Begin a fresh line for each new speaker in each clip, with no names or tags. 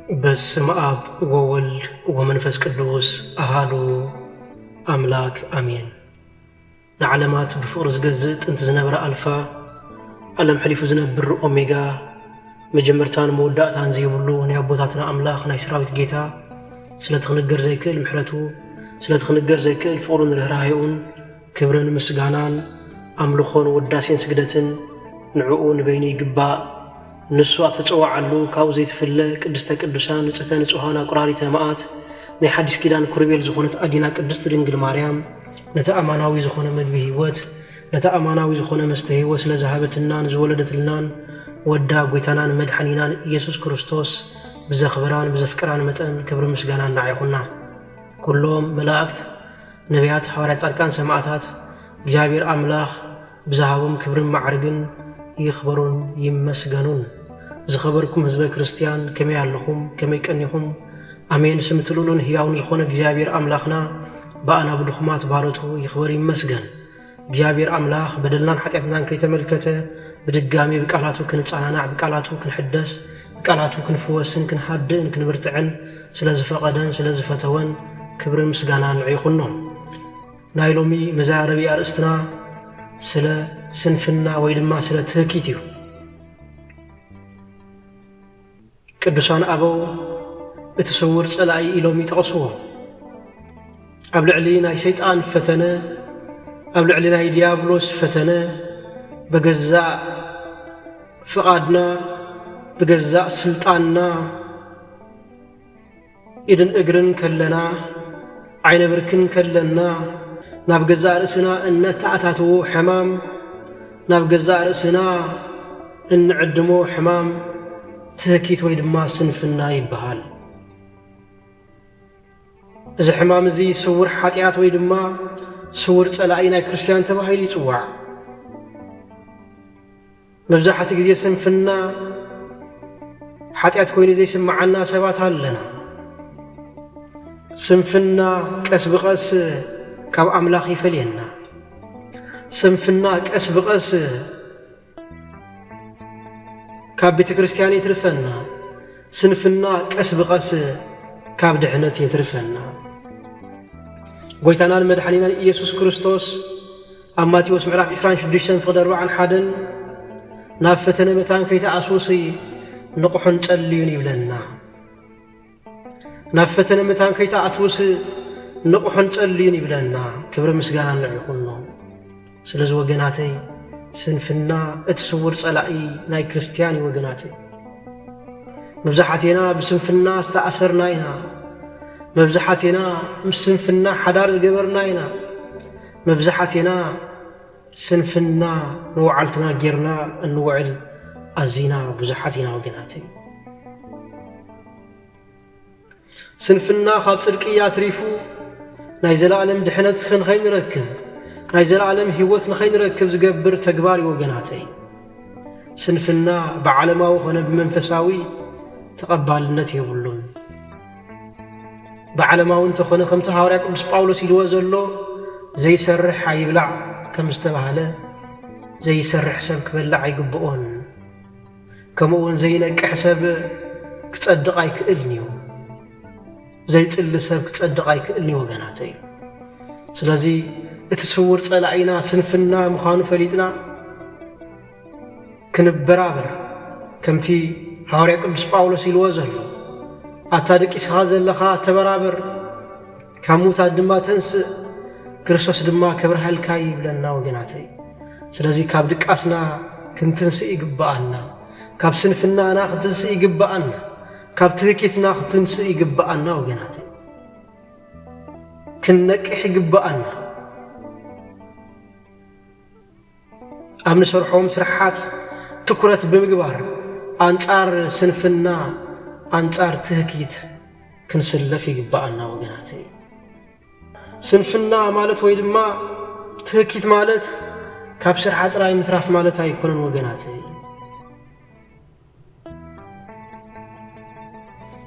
በስመ አብ ወወልድ ወመንፈስ ቅዱስ አሃዱ አምላክ አሜን። ንዓለማት ብፍቅሪ ዝገዝእ ጥንቲ ዝነበረ አልፋ ዓለም ሕሊፉ ዝነብር ኦሜጋ መጀመርታን መወዳእታን ዘይብሉ ናይ አቦታትና አምላኽ ናይ ሰራዊት ጌታ ስለትኽንገር ዘይክእል ምሕረቱ ስለትኽንገር ዘይክእል ፍቅሩን ርህራሄኡን ክብርን ምስጋናን አምልኾን ወዳሴን ስግደትን ንዕኡ ንበይኑ ይግባእ ንሱ አትጽዋዓሉ ካብ ዘይትፍለ ቅድስተ ቅዱሳን ንጽሕተ ንጹሃን አቁራሪተ መዓት ናይ ሓዲስ ኪዳን ኩርቤል ዝኾነት አዲና ቅድስት ድንግል ማርያም ነቲ አማናዊ ዝኾነ ምግቢ ህይወት ነቲ አማናዊ ዝኾነ መስተ ህይወት ስለዝሃበትናን ዝወለደትልናን ወዳ ጎይታናን መድሓኒናን ኢየሱስ ክርስቶስ ብዘኽብራን ብዘፍቅራን መጠን ክብሪ ምስጋና እናዓይኹና ኩሎም መላእክት ነቢያት ሐዋርያት ጻድቃን ሰማዕታት እግዚአብሔር አምላኽ ብዝሃቦም ክብርን ማዕርግን ይኽበሩን ይመስገኑን። ዝኸበርኩም ህዝበ ክርስቲያን ከመይ ኣለኹም ከመይ ቀኒኹም? አሜን። ስምትሉሉን ሕያውን ዝኾነ እግዚአብሔር አምላኽና በአና ብድኹማት ባሮቱ ይኽበር ይመስገን። እግዚአብሔር አምላኽ በደልናን ኃጢአትናን ከይተመልከተ ብድጋሚ ብቃላቱ ክንጻናናዕ ብቃላቱ ክንሕደስ ብቃላቱ ክንፍወስን ክንሓድእን ክንብርትዕን ስለዝፈቐደን ስለዝፈተወን ክብሪ ምስጋና ንዕይኹኖ። ናይ ሎሚ መዛረቢ አርእስትና ስለ ስንፍና ወይ ድማ ስለ ትህኪት እዩ። ቅዱሳን አበው እቲ ስውር ጸላኢ ኢሎም ይጠቕስዎ። ኣብ ልዕሊ ናይ ሰይጣን ፈተነ ኣብ ልዕሊ ናይ ዲያብሎስ ፈተነ በገዛእ ፍቓድና በገዛእ ስልጣንና ኢድን እግርን ከለና ዓይነ ብርክን ከለና ናብ ገዛእ ርእስና እነተኣታትዎ ሕማም ናብ ገዛእ ርእስና እንዕድሞ ሕማም ትህኪት ወይ ድማ ስንፍና ይበሃል። እዚ ሕማም እዚ ስውር ኃጢአት ወይ ድማ ስውር ጸላኢ ናይ ክርስቲያን ተባሂሉ ይጽዋዕ። መብዛሕቲ ግዜ ስንፍና ኃጢአት ኮይኑ ዘይስምዓና ሰባት ኣለና። ስንፍና ቀስ ብቐስ ካብ አምላኽ ይፈልየና። ስንፍና ቀስ ብቐስ ካብ ቤተ ክርስቲያን ይትርፈና። ስንፍና ቀስ ብቐስ ካብ ድሕነት ይትርፈና። ጎይታናን መድሓኒናን ኢየሱስ ክርስቶስ ኣብ ማቴዎስ ምዕራፍ 26:41 ናብ ፈተነ መታን ከይተኣስውሲ ንቑሑን ጸልዩን ይብለና። ናብ ፈተነ መታን ከይተኣትውሲ ንቑሑን ጸልዩን ይብለና። ክብሪ ምስጋና ንዕይኹኖ። ስለዚ ወገናተይ ስንፍና እቲ ስውር ጸላኢ ናይ ክርስቲያን ወገናተይ መብዛሕቴና ብስንፍና ዝተኣሰርና ኢና። መብዛሕቴና ምስ ስንፍና ሓዳር ዝገበርና ኢና። መብዛሕቴና ስንፍና ንውዓልትና ጌርና እንውዕል ኣዚና ብዙሓት ኢና ወገናተይ። ስንፍና ካብ ጽድቂ ኣትሪፉ ናይ ዘለዓለም ድሕነት ንኸይንረክብ ናይ ዘለዓለም ህይወት ንኸይንረክብ ዝገብር ተግባር እዩ ወገናተይ። ስንፍና ብዓለማዊ ኾነ ብመንፈሳዊ ተቐባልነት የብሉን። ብዓለማዊ እንተኾነ ከምቲ ሐዋርያ ቅዱስ ጳውሎስ ኢልዎ ዘሎ ዘይሰርሕ ኣይብላዕ ከም ዝተባህለ ዘይሰርሕ ሰብ ክበላዕ ኣይግብኦን። ከምኡውን ዘይነቅሕ ሰብ ክጸድቕ ኣይክእልን እዩ። ዘይጽሊ ሰብ ክጸድቕ ኣይክእልን እዩ ወገናተይ። ስለዚ እቲ ስውር ጸላኢና ስንፍና ምዃኑ ፈሊጥና ክንበራበር ከምቲ ሐዋርያ ቅዱስ ጳውሎስ ኢልዎ ዘሎ ኣታ ደቂስኻ ዘለኻ ተበራበር ካብ ሙታት ድማ ተንስእ ክርስቶስ ድማ ከብርሃልካ ይብለና ወገናተይ። ስለዚ ካብ ድቃስና ክንትንስእ ይግባአና። ካብ ስንፍናና ክትንስእ ይግባአና። ካብ ትህኪትና ክትንስእ ይግባአና ወገናተይ። ክንነቅሕ ይግባአና። ኣብ ንሰርሖም ስራሓት ትኩረት ብምግባር አንጻር ስንፍና አንጻር ትህኪት ክንስለፍ ይግባአና ወገናተይ። ስንፍና ማለት ወይ ድማ ትህኪት ማለት ካብ ስርሓ ጥራይ ምትራፍ ማለት ኣይኮነን ወገናተይ።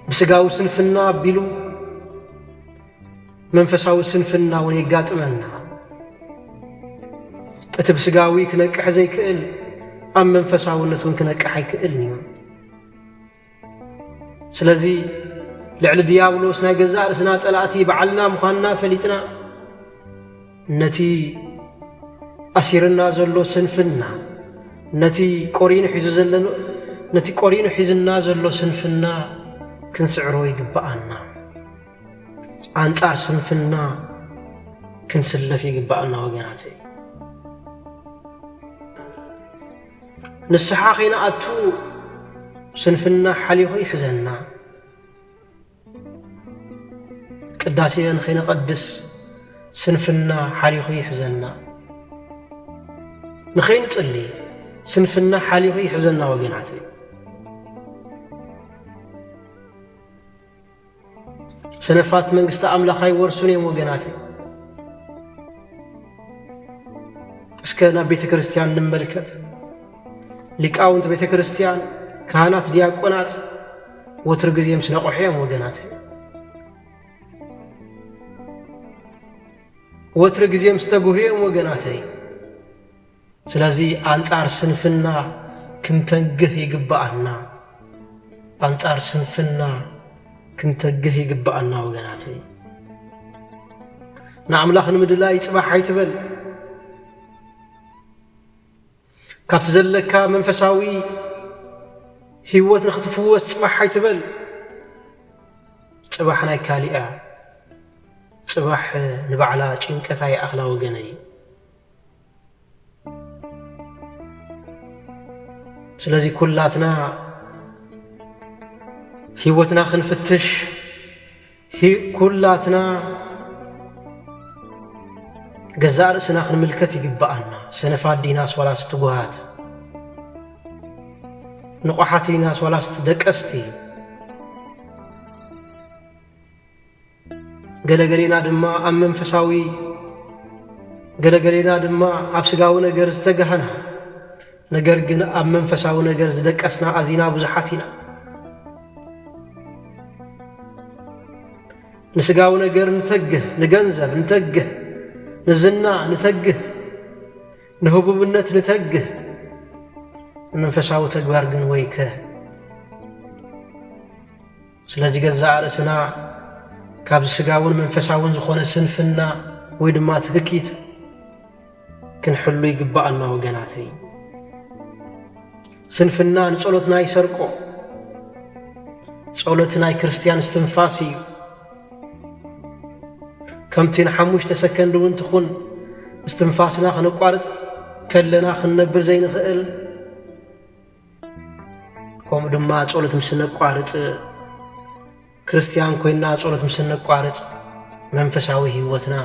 ብስጋዊ ስንፍና ኣቢሉ መንፈሳዊ ስንፍና እውን የጋጥመና። እቲ ብስጋዊ ክነቅሕ ዘይክእል ኣብ መንፈሳውነት እውን ክነቅሕ ኣይክእልን እዩ። ስለዚህ ልዕሊ ዲያብሎስ ናይ ገዛ ርእስና ጸላእቲ በዓልና ምዃንና ፈሊጥና ነቲ ኣሲርና ዘሎ ስንፍና ነቲ ቆሪኑ ሒዝና ዘሎ ስንፍና ክንስዕሮ ይግባአና አንጻር ስንፍና ክንስለፍ ይግባአና ወገናት ንስሓ ኸይና ኣቱ ስንፍና ሓሊኹ ይሕዘና ቅዳሴን ኸይንቀድስ ስንፍና ሓሊኹ ይሕዘና ንኸይንጽሊ ስንፍና ሓሊኹ ይሕዘና ወገናት ሰነፋት መንግስቲ ኣምላኽ ኣይወርሱን እዮም ወገናት እስከ ናብ ቤተ ክርስቲያን እንመልከት ሊቃውንት ቤተ ክርስቲያን ካህናት ዲያቆናት ወትር ጊዜ ምስ ነቆሑ እዮም ወገናት ወትር ጊዜ ምስ ተጉህ እዮም ወገናት ስለዚ አንጻር ስንፍና ክንተግህ ይግባአና አንጻር ስንፍና ክንተግህ ይግባአና ወገናት ንኣምላኽ ንምድላይ ጽባሕ ኣይትበል ካብቲ ዘለካ መንፈሳዊ ህይወት ንኽትፍወስ ጽባሕ ኣይትበል ጽባሕ ናይ ካሊኣ ጽባሕ ንባዕላ ጭንቀታ ይኣኽላ ወገነይ ስለዚ ኩላትና ህይወትና ክንፍትሽ ኩላትና ገዛ ርእስና ክንምልከት ይግባአና ሰነፋት ዲናስ ዋላስ ትጉሃት ንቑሓት ዲናስ ዋላስ ደቀስቲ ገለገሌና ድማ ኣብ መንፈሳዊ ገለገሌና ድማ ኣብ ስጋዊ ነገር ዝተጋህና ነገር ግን ኣብ መንፈሳዊ ነገር ዝደቀስና ኣዚና ብዙሓት ኢና ንስጋዊ ነገር ንተግህ ንገንዘብ ንተግህ ንዝና ንተግህ ንህቡብነት ንተግህ መንፈሳዊ ተግባር ግን ወይከ ስለዚ ገዛ ርእስና ካብ ስጋውን መንፈሳውን ዝኾነ ስንፍና ወይ ድማ ትክኪት ክንሕሉ ይግባአና ወገናተይ ስንፍና ንጸሎትና ይሰርቆ ጸሎት ናይ ክርስቲያን እስትንፋስ እዩ ከምቲ ንሓሙሽተ ሰከንድ እውን ትኹን እስትንፋስና ክንቋርጽ ከለና ክንነብር ዘይንኽእል ከምኡ ድማ ጸሎት ምስ ነቋርጽ ክርስቲያን ኮይና ጸሎት ምስ ነቋርጽ መንፈሳዊ ህይወትና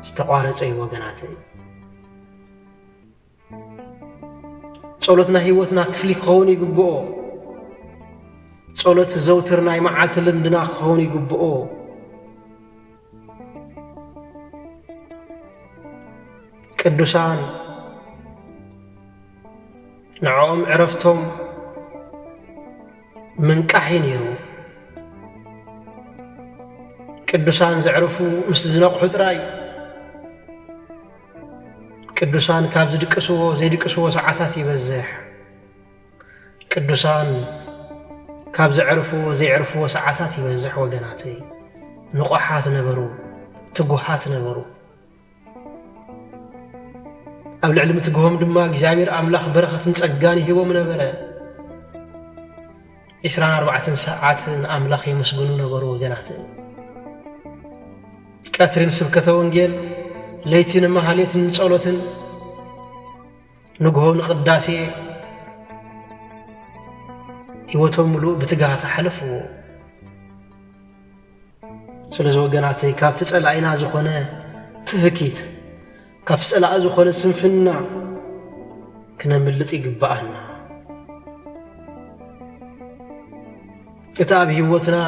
ዝተቋረጸ እዩ ወገናተይ ጸሎትና ህይወትና ክፍሊ ክኸውን ይግብኦ ጸሎት ዘውትር ናይ መዓልቲ ልምድና ክኸውን ይግብኦ ቅዱሳን ንዕኦም ዕረፍቶም ምንቃሕ ነይሩ ቅዱሳን ዘዕርፉ ምስ ዝነቕሑ ጥራይ ቅዱሳን ካብ ዝድቅስዎ ዘይድቅስዎ ሰዓታት ይበዝሕ ቅዱሳን ካብ ዘዕርፍዎ ዘይዕርፍዎ ሰዓታት ይበዝሕ ወገናተይ ንቑሓት ነበሩ ትጉሃት ነበሩ ኣብ ልዕሊ ምትግሆም ድማ እግዚአብሔር ኣምላኽ በረኸትን ጸጋን ይህቦም ነበረ 24 ሰዓት ኣምላኽ ይመስግኑ ነበሩ ወገናተይ ቀትርን ስብከተ ወንጌል ለይትን ማህሌትን ጸሎትን ንግሆን ቅዳሴ ህይወቶም ሙሉእ ብትጋሃት ሓለፍዎ ስለዚ ወገናተይ ካብቲ ጸላኢና ዝኾነ ትህኪት ካብ ጸላእ ዝኾነ ስንፍና ክነምልጥ ይግባአና እቲ ኣብ ህይወትና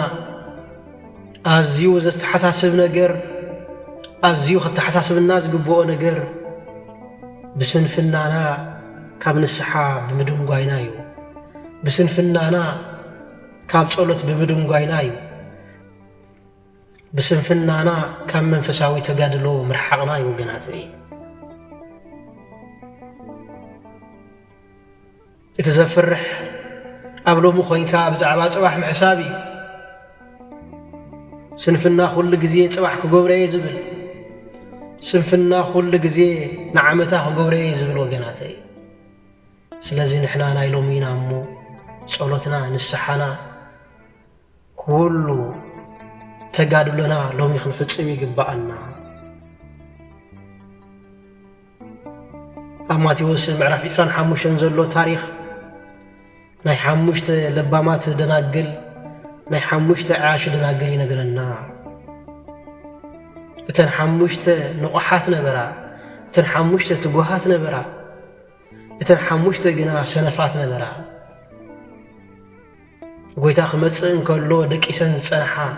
ኣዝዩ ዘተሓሳስብ ነገር ኣዝዩ ከተሓሳስብና ዝግብኦ ነገር ብስንፍናና ካብ ንስሓ ብምድንጓይና እዩ ብስንፍናና ካብ ጸሎት ብምድንጓይና እዩ ብስንፍናና ካብ መንፈሳዊ ተጋድሎ ምርሓቕና እዩ ወገናተይ እቲ ዘፍርሕ أبلو مخوينكا بزعبا صباح محسابي سنفنا كل جزية صباح كجبري يزبل سنفنا كل جزية نعمتها كجبري يزبل وجناتي سلازي نحنا نايلومينا مو صلاتنا نسحنا كله تجادلنا لو يخلف تسمي جبأنا أما تيوسل معرف إسران حموش نزلوا تاريخ ناي حموش لبامات دناقل ناي حموش عاش دناقل ينقلنا تن حموش نقحات نبرا تن حموش تقوهات نبرا تن حموش جنا سنفات نبرا قويتا خمتسن كله دكيسن صنحا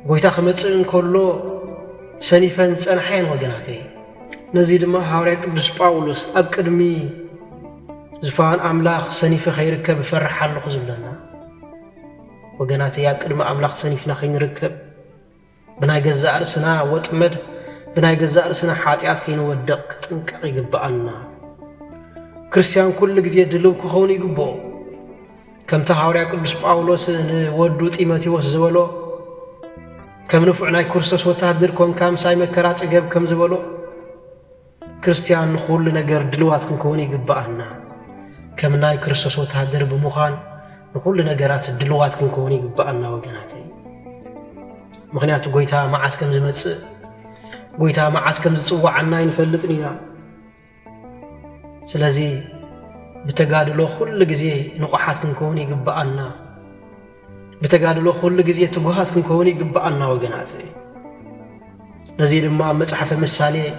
قويتا خمتسن كله سنيفن صنحين وجناتي نزيد ما حوري قدس باولوس اب قدمي زفان املاخ سنيف خيركب فرح الله خزبلنا وجناتي اب قدم املاخ سنيفنا خين ركب بناي جزاء رسنا وطمد بناي جزاء رسنا حاطيات كين ودق طنقق يغبانا كريستيان كل غزي دلو كخون يغبو كم تحاوري قدس باولوس ودو تيموثيوس زبلو كم نفعناي كورسوس وتادر كون كام ساي مكرا صغب كم زبلو كريستيان كل ነገር ድልዋትኩም ከሆነ ይግባአና ከምናይ ክርስቶስ ወታደር በመሆን ሁሉ ነገራት ድልዋትኩም ከሆነ ይግባአና ወገናቴ ምክንያቱ ጎይታ ማዓስ ከም ዝመጽ ጎይታ ማዓስ ከም ዝጽዋዓና ይንፈልጥኒና ስለዚህ بتجادل كل جزية نقحاتكم كوني جبأنا بتجادل كل جزية تجوهاتكم كوني جبأنا وجناتي نزيد ما مصحف مثالي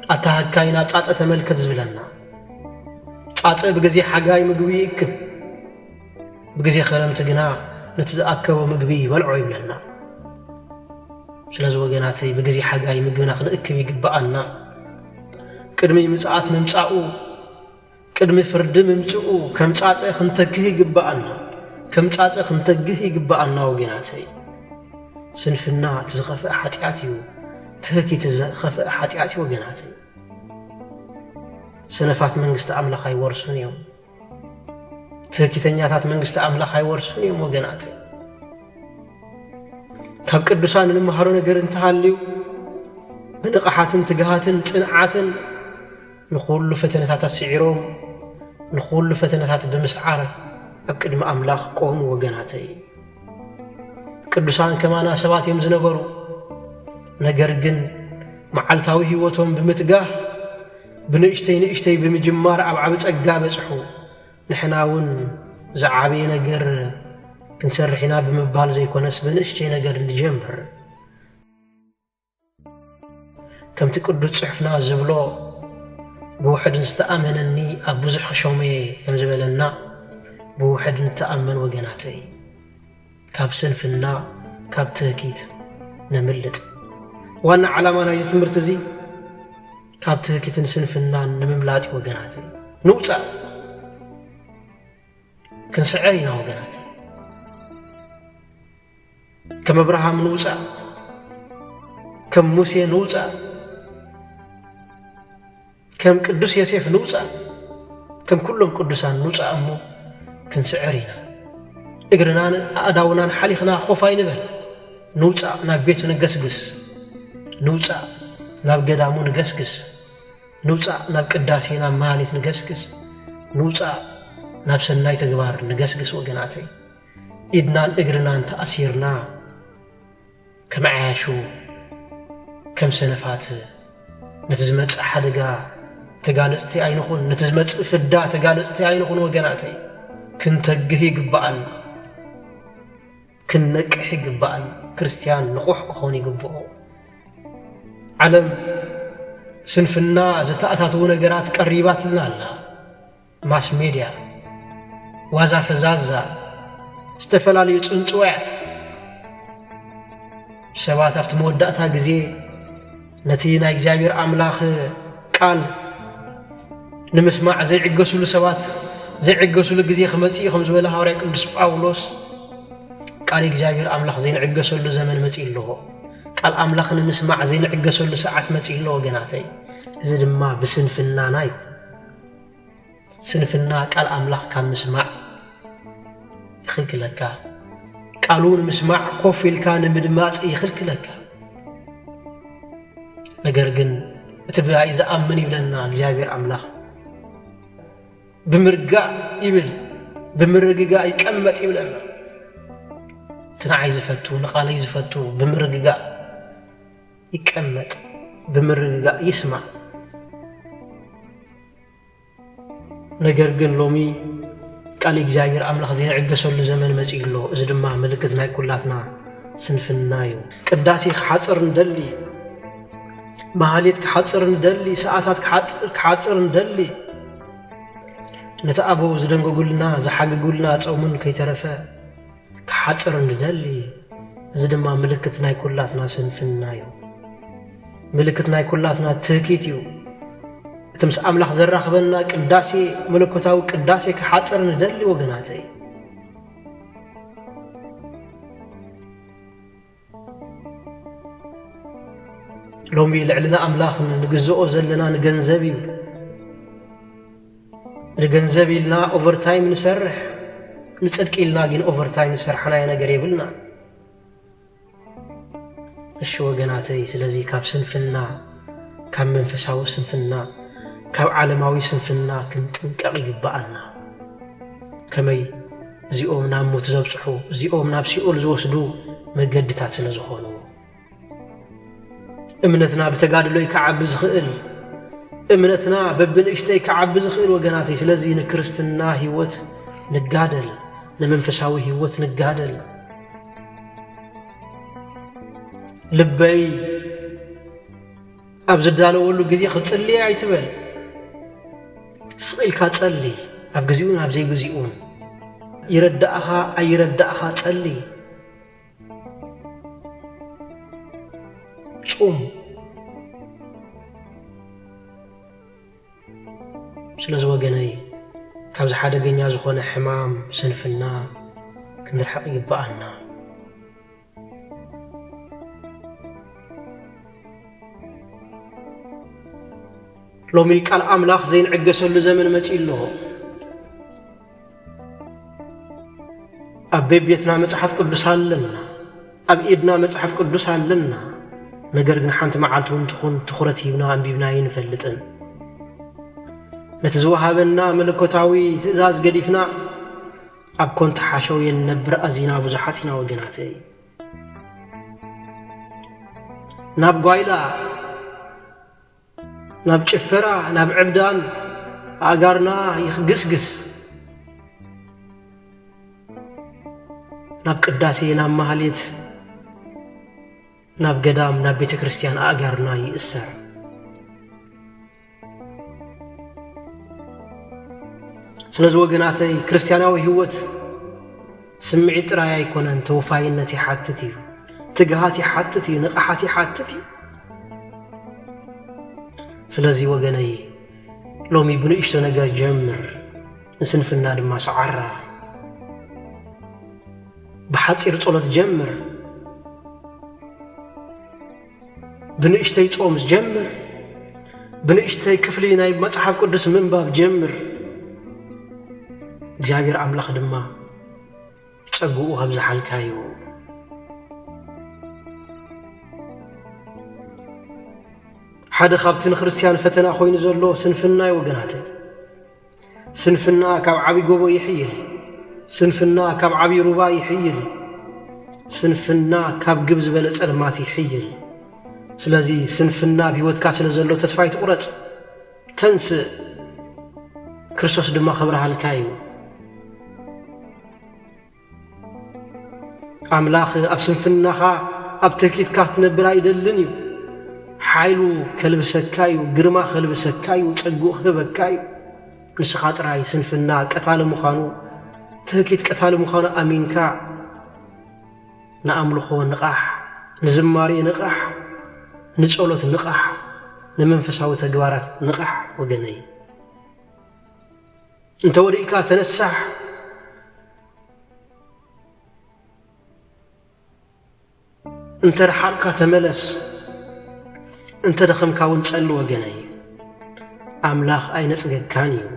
أتهكاينا تعطى تملكت زبلنا تعطى بجزية حجاي مجبي إكب بجزية خرمت جنا نتزأكب ومجبي والعيب لنا شلازو وجناتي بجزية حجاي مجبنا خن إكب يجبأنا كرمي مسعات ممسعو قدم فرد ممصؤ كم صاصه خنتجه يغبانا كم صاصه خنتجه يغبانا وغناتي سنفنا تزخف حاتياتيو تهكي تزخف حاتياتي وغناتي سنفات منغست املاخ يورسون يوم تهكي تنياتات منغست املاخ يورسون يوم وغناتي كاب قدسان نمحرو ነገር እንተሃልዩ بنقحاتن تجهاتن صنعاتن نقول فتنات سعيرهم نقول فتنات بمسعار أبقد ما أملاخ قوم وجناتي قدسان كمان سبات يمزنبرو نجرجن معلتاوي هوتهم بمتجاه بنشتي بمجمار أبعبت أجاب صحو نحناون زعابي نجر كنسرحنا بمبال زي كونس بنشتي نجر الجمر كم تقدر صحفنا زبلو بوحد نستأمنني أبوزح خشومي يمزبلنا بوحد نتأمن وجناتي كاب سنفنا كاب تهكيت نملت وانا علامة نايزة مرتزي كاب تهكيت نسنفنا نمملاتي وجناتي نوتا كنسعينا وجناتي كم إبراهيم نوتا كم موسى نوتا كم قدوس يوسف نوصا كم كلهم قدوسان نوصا امو كنسعرينا اجرنا اداونا حليخنا خوفاي نبل نوصا نا بيتو نغسغس نوصا نا قدامو نغسغس نوصا نا قداسينا ماليت نغسغس نوصا نا بسناي تغبار نغسغس وغناتي ايدنا اجرنا تاثيرنا كم عاشو كم سنفات نتزمت حدقا تقالستي عينخون نتزمت فدا تقالستي عينخون وقناتي كنتقهي قبال كنقحي قبال كريستيان نقوح قخوني قبال علم سنفنا زتأتاتونا قرات قريبات لنا لا ماس ميديا وازا فزازا استفلالي تنصويات سبات افت موداتا غزي نتينا እግዚአብሔር አምላኽ ቃል نمسمع زي عقسو لسبات زي عقسو لغزي خمصي خمس ولا حواري قدس ጳውሎስ ቃል እግዚአብሔር አምላኽ زي عقسو لزمن مصيله ቃል አምላኽ نمسمع زي عقسو لساعات مصيله ወገናተይ እዚ ድማ بسنفنا ናይ سنفنا ቃል አምላኽ ካብ مسمع يخلكلك قالون مسمع كوفيل كان مدماص يخلكلك ነገር ግን እትበይ ዘአምን ይብለና እግዚአብሔር አምላክ ብምርጋ ይብል ብምርግጋ ይቀመጥ ይብለና ትናይ ዝፈቱ ንቃለይ ዝፈቱ ብምርግጋ ይቀመጥ ብምርግጋ ይስማ ነገር ግን ሎሚ ቃል እግዚአብሔር አምላክ ዘይዕገሰሉ ዘመን መጽኢሎ እዚ ድማ ምልክት ናይ ኩላትና ስንፍናዩ ቅዳሴ ሓጽር እንደሊ ማህሌት ከሐጽር እንደሊ ሰዓታት ከሐጽር እንደሊ ነተአበው ዝደንገጉልና ዘሐገጉልና ጾሙን ከይተረፈ ከሐጽር እንደሊ እዚ ድማ ምልክት ናይ ኩላትና ስንፍናዩ ምልክት ናይ ኩላትና ትህኪትዩ እተምስ አምላክ ዘራኽበና ቅዳሴ መለኮታዊ ቅዳሴ ከሐጽር እንደሊ ወገናተይ ሎሚ ልዕልና አምላክ ንግዝኦ ዘለና ንገንዘብ እዩ ንገንዘብ ኢልና ኦቨርታይም ንሰርሕ ንጽድቅ ኢልና ግን ኦቨርታይም ንሰርሕና ነገር ይብልና እሺ ወገናተይ ስለዚህ ካብ ስንፍና ካብ መንፈሳዊ ስንፍና ካብ ዓለማዊ ስንፍና ክንጥንቀቕ ይግባአና ከመይ እዚኦም ናብ ሞት ዘብጽሑ እዚኦም ናብ ሲኦል ዝወስዱ መገድታት ስለ ዝኾኑ እምነትና በተጋድሎ ይከዓብ ዝኽእል እምነትና በብንእሽተይ ከዓብ ዝኽእል ወገናተይ ስለዚህ ንክርስትና ህይወት ንጋደል ለመንፈሳዊ ህይወት ንጋደል ልበይ ኣብ ዝዳለወሉ ጊዜ ክጽልይ ኣይትበል ስኢልካ ጸሊ ኣብ ግዚኡን ኣብ ዘይግዚኡን ይረዳእኻ ኣይረዳእኻ ጸሊ ጾም ስለዚ ወገነይ ካብ ዝሓደገኛ ዝኾነ ሕማም ስንፍና ክንርሕቕ ይግባአና ሎሚ ቃል አምላክ ዘይንዕገሰሉ ዘመን መጽኢሎ ኣብ ቤትና መጽሐፍ ቅዱስ ኣለና ኣብ ኢድና መጽሐፍ ቅዱስ ኣለና ነገር ግን ሓንቲ መዓልቲ እንትኹን ትኹረት ሂብና አንቢብና ይንፈልጥን ነትዝወሃበና መለኮታዊ ትእዛዝ ገዲፍና ኣብ ኮንታ ሓሸው የነብር ኣዚና ብዙሓት ኢና ወገናተይ ናብ ጓይላ ናብ ጭፈራ ናብ ዕብዳን ኣጋርና ይኽግስግስ ናብ ቅዳሴ ናብ ማህሌት ናብ ገዳም ናብ ቤተ ክርስቲያን ኣጋርና ይእሰር ስለዚ ወገናተይ ክርስቲያናዊ ህይወት ስምዒት ጥራይ ኣይኮነን ተወፋይነት ይሓትት እዩ ትግሃት ይሓትት እዩ ንቕሓት ይሓትት እዩ ስለዚ ወገነይ ሎሚ ብንእሽቶ ነገር ጀምር ንስንፍና ድማ ሰዓራ ብሓፂር ጸሎት ጀምር ብንእሽተይ ጾም ጀምር ብንእሽተይ ክፍሊ ናይ መጽሐፍ ቅዱስ ምንባብ ጀምር እግዚአብሔር አምላክ ድማ ጸጉኡ ካብ ዝሓልካዩ ሓደ ካብቲ ንክርስቲያን ፈተና ኮይኑ ዘሎ ስንፍና ወገናተይ ስንፍና ካብ ዓቢ ጎቦ ይሕይል ስንፍና ካብ ዓቢ ሩባ ይሕይል ስንፍና ካብ ግብ ዝበለ ጸልማት ይሕይል ስለዚ ስንፍና ቢወትካ ስለ ዘሎ ተስፋ ይትቁረጽ ተንስ ክርስቶስ ድማ ከብርሃልካዩ አምላክ ኣብ ስንፍናኻ ኣብ ተኪትካ ትነብር አይደልን እዩ ሓይሉ ከልብሰካዩ ግርማ ከልብሰካዩ ጸጉኡ ከበካዩ ንስኻ ጥራይ ስንፍና ቀታለ ምዃኑ ተኪት ቀታለ ምዃኑ አሚንካ ንኣምልኾ ንቃሕ ንዝማሬ ንቃሕ ንጸሎት ንቃሕ ንመንፈሳዊ ተግባራት ንቃሕ ወገነይ እንተ ወዲእካ ተነሳሕ انت رحالك تملس انت دخمك ونصل وجناي املاخ اي نصغكانيو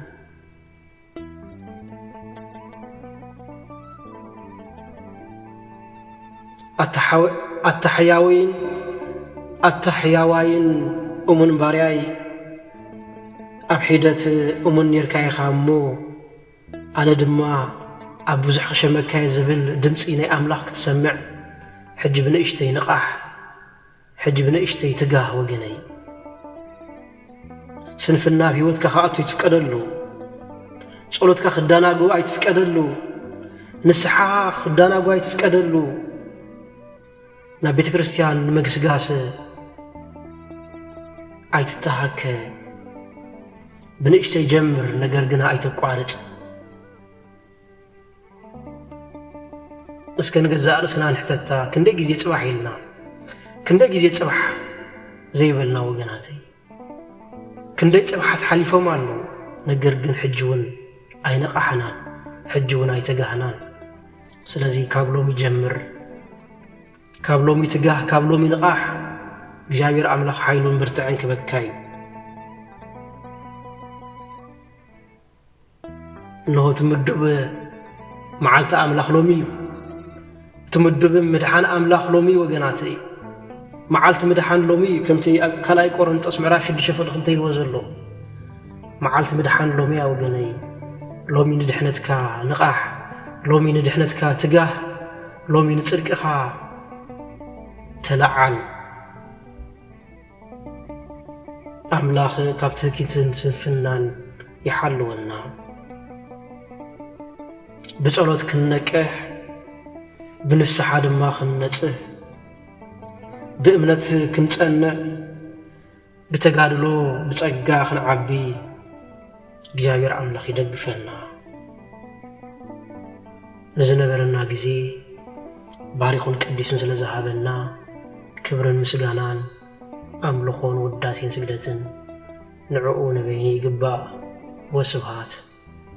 التحياوين أمون بارياي أبحيدة أمون يركاي خامو أنا دما أبوزح خشمكاي زبل دمسيني أملاك تسمع حجبنا إشتي نقاح حجبنا إشتي تقاه وقني سنفنا في ودك خاطو يتفكدلو صلوتك خدانا قوى يتفكدلو نسحا خدانا قوى يتفكدلو نا بيت كريستيان مقسقاس አይትተሃከ ብንእሽተይ ጀምር ነገር ግን አይተቋርጥ እስከ ንገዛእ ርእስና ንሕተታ ክንደይ ጊዜ ጽባሕ ኢልና ክንደይ ጊዜ ጽባሕ ዘይበልና ወገናተይ ክንደይ ጽባሓት ሓሊፎም ኣለው ነገር ግን ሕጂ እውን ኣይነቃሕናን ሕጂ እውን ኣይተጋህናን ስለዚ ካብ ሎሚ ጀምር ካብ ሎሚ ትጋህ ካብ ሎሚ ንቃሕ እግዚአብሔር አምላክ ኃይሉን ብርትዕን ክበካይ ነው ትምድብ መዓልታ አምላክ ሎሚ ትምድብ መድኃን አምላክ ሎሚ ወገናተይ መዓልት መድኃን ሎሚ ከምቲ ከላይ ቆሮንጦስ ምዕራፍ 6 ፍቅር 2 ይወዘሎ መዓልት መድኃን ሎሚ ወገነይ ሎሚ ንድሕነትካ ንቃሕ ሎሚ ንድሕነትካ ትጋህ ሎሚ ንጽድቅኻ ተለዓል أملاخ كابتكيتن سنفنان يحلونا بصلوت كنكح بنسحاد ما خنصه بأمنت كنصنع بتغادلو بصقا خنعبي እግዚአብሔር አምላክ ይደግፈና ለዘነበረና ጊዜ ባሪኹን ቅዱስን ስለዛሃበና ክብርን ምስጋናን أملخون وداسين سجدتن نعؤون بيني قباء وسبهات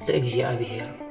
لأجزي أبيها